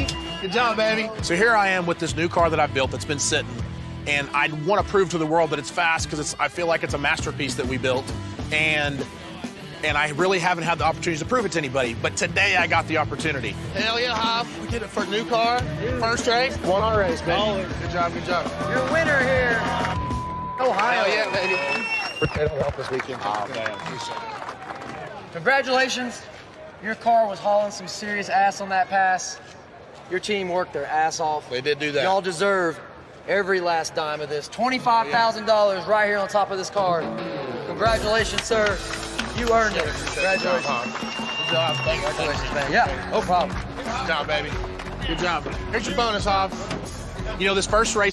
baby. Good job, baby. So here I am with this new car that I built that's been sitting, and I want to prove to the world that it's fast because I feel like it's a masterpiece that we built, and I really haven't had the opportunity to prove it to anybody, but today I got the opportunity. Hell yeah, Hoff. We did it for a new car, first race. Won our race, baby. Always. Good job, good job. You're a winner here. Ohio. Hell yeah, baby. It'll help this weekend. Oh, man. Appreciate it. Congratulations. Your car was hauling some serious ass on that pass. Your team worked their ass off. They did do that. Y'all deserve every last dime of this. $25,000 right here on top of this car. Congratulations, sir. You earned it. Congratulations. Good job. Thank you. Congratulations, man. Yeah, no problem. Good job, baby. Good job. Here's your bonus, Hoff. You know, this first race